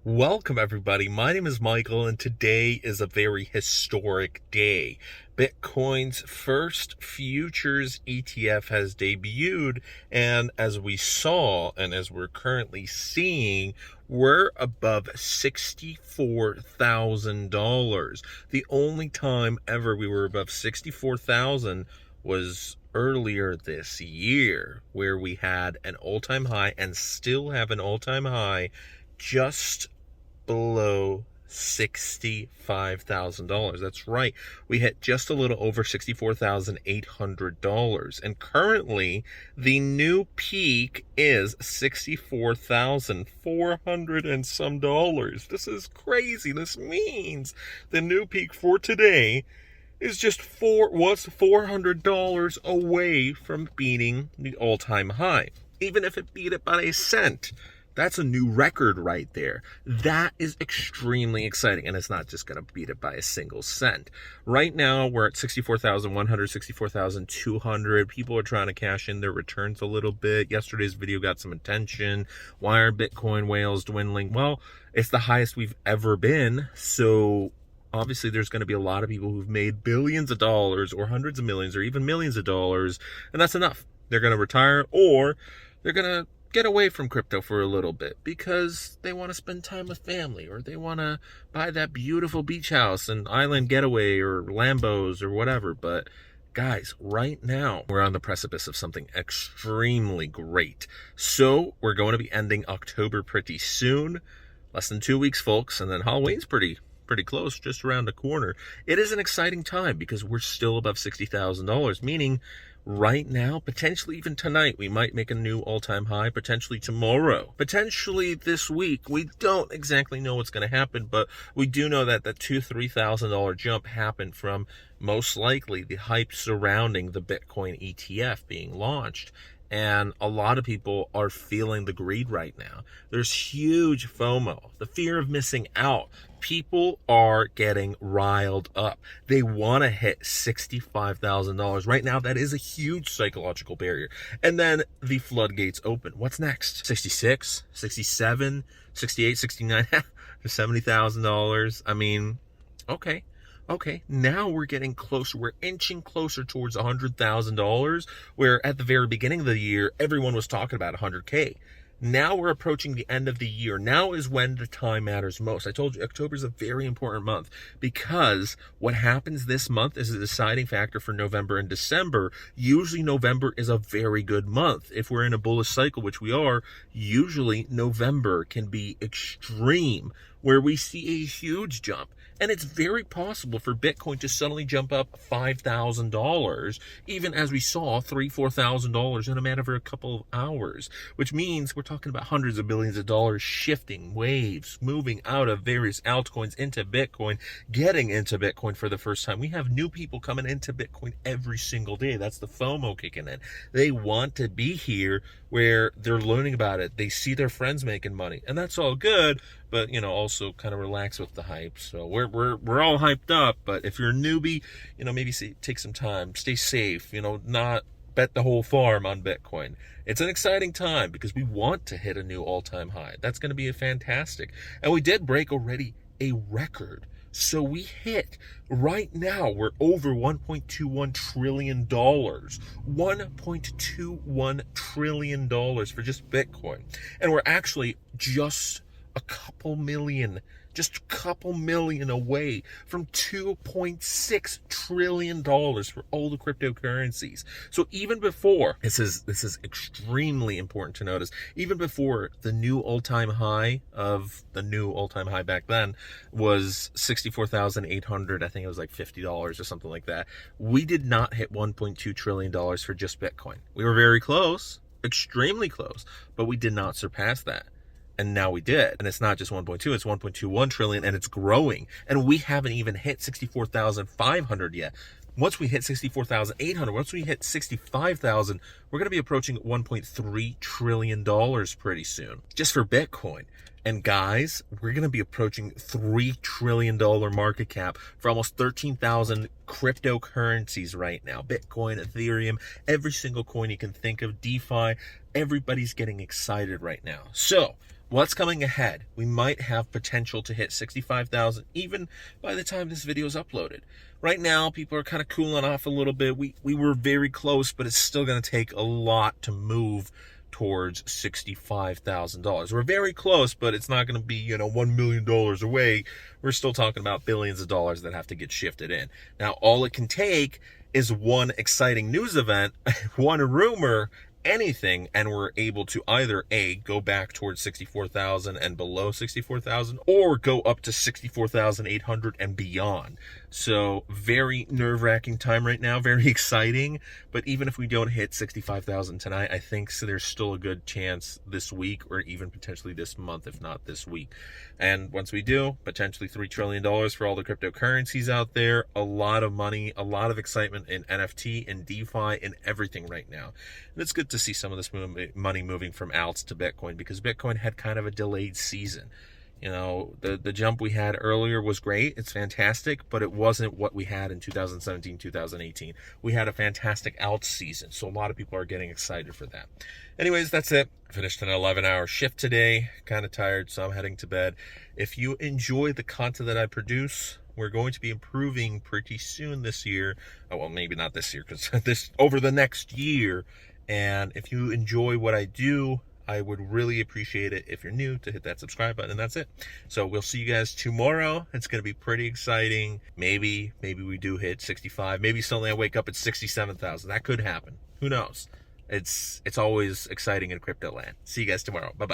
Welcome, everybody. My name is Michael, and today is a very historic day. Bitcoin's first futures ETF has debuted, and as we saw, and as we're currently seeing, we're above $64,000. The only time ever we were above 64,000 was earlier this year, where we had an all-time high and still have an all-time high just below $65,000. That's right. We hit just a little over $64,800. And currently, the new peak is $64,400 and some dollars. This is crazy. This means the new peak for today is just was $400 away from beating the all-time high. Even if it beat it by a cent. That's a new record right there. That is extremely exciting, and it's not just going to beat it by a single cent. Right now, we're at 64,100, 64,200. People are trying to cash in their returns a little bit. Yesterday's video got some attention. Why are Bitcoin whales dwindling? Well, it's the highest we've ever been, so obviously there's going to be a lot of people who've made billions of dollars or hundreds of millions or even millions of dollars, and that's enough. They're going to retire, or they're going to get away from crypto for a little bit because they want to spend time with family, or they want to buy that beautiful beach house and island getaway or Lambos or whatever. But guys, right now we're on the precipice of something extremely great. So we're going to be ending October pretty soon, less than 2 weeks, folks, and then Halloween's pretty close, just around the corner. It is an exciting time because we're still above $60,000, meaning right now, potentially even tonight, we might make a new all-time high, potentially tomorrow, potentially this week. We don't exactly know what's going to happen, but we do know that the $2,000-$3,000 jump happened from most likely the hype surrounding the Bitcoin ETF being launched. And a lot of people are feeling the greed right now. There's huge FOMO, the fear of missing out. People are getting riled up. They want to hit $65,000. Right now, that is a huge psychological barrier. And then the floodgates open. What's next? 66, 67, 68, 69, $70,000. I mean, okay, now we're getting closer. We're inching closer towards $100,000, where at the very beginning of the year, everyone was talking about 100K. Now we're approaching the end of the year. Now is when the time matters most. I told you, October is a very important month because what happens this month is a deciding factor for November and December. Usually November is a very good month. If we're in a bullish cycle, which we are, usually November can be extreme, where we see a huge jump. And it's very possible for Bitcoin to suddenly jump up $5,000, even as we saw $3,000, $4,000 in a matter of a couple of hours, which means we're talking about hundreds of billions of dollars shifting, waves, moving out of various altcoins into Bitcoin, getting into Bitcoin for the first time. We have new people coming into Bitcoin every single day. That's the FOMO kicking in. They want to be here where they're learning about it. They see their friends making money, and that's all good. But, also kind of relax with the hype. So we're all hyped up. But if you're a newbie, maybe take some time, stay safe, not bet the whole farm on Bitcoin. It's an exciting time because we want to hit a new all-time high. That's going to be fantastic. And we did break already a record. So we hit, right now, we're over $1.21 trillion. $1.21 trillion for just Bitcoin. And we're actually just a couple million away from $2.6 trillion for all the cryptocurrencies. So even before, this is extremely important to notice, even before the new all-time high back then was 64,800, I think it was like $50 or something like that, we did not hit $1.2 trillion for just Bitcoin. We were very close, extremely close, but we did not surpass that. And now we did. And it's not just 1.2, it's 1.21 trillion, and it's growing. And we haven't even hit 64,500 yet. Once we hit 64,800, once we hit 65,000, we're going to be approaching $1.3 trillion pretty soon, just for Bitcoin. And guys, we're going to be approaching $3 trillion market cap for almost 13,000 cryptocurrencies right now. Bitcoin, Ethereum, every single coin you can think of, DeFi, everybody's getting excited right now. So what's coming ahead? We might have potential to hit 65,000 even by the time this video is uploaded. Right now, people are kind of cooling off a little bit. We were very close, but it's still going to take a lot to move towards $65,000. We're very close, but it's not going to be, $1 million away. We're still talking about billions of dollars that have to get shifted in. Now, all it can take is one exciting news event, one rumor, anything, and we're able to either A, go back towards 64,000 and below 64,000, or go up to 64,800 and beyond. So very nerve-wracking time right now, very exciting. But even if we don't hit 65,000 tonight, I think there's still a good chance this week, or even potentially this month, if not this week. And once we do, potentially $3 trillion for all the cryptocurrencies out there, a lot of money, a lot of excitement in NFT and DeFi and everything right now. And it's good to see some of this money moving from alts to Bitcoin, because Bitcoin had kind of a delayed season. The jump we had earlier was great. It's fantastic, but it wasn't what we had in 2017, 2018. We had a fantastic alt season, so a lot of people are getting excited for that. Anyways, that's it. Finished an 11-hour shift today. Kind of tired, so I'm heading to bed. If you enjoy the content that I produce, we're going to be improving pretty soon this year. Oh, well, maybe not this year, because this over the next year. And if you enjoy what I do, I would really appreciate it if you're new to hit that subscribe button, and that's it. So we'll see you guys tomorrow. It's going to be pretty exciting. Maybe we do hit 65. Maybe suddenly I wake up at 67,000. That could happen. Who knows? It's always exciting in crypto land. See you guys tomorrow. Bye-bye.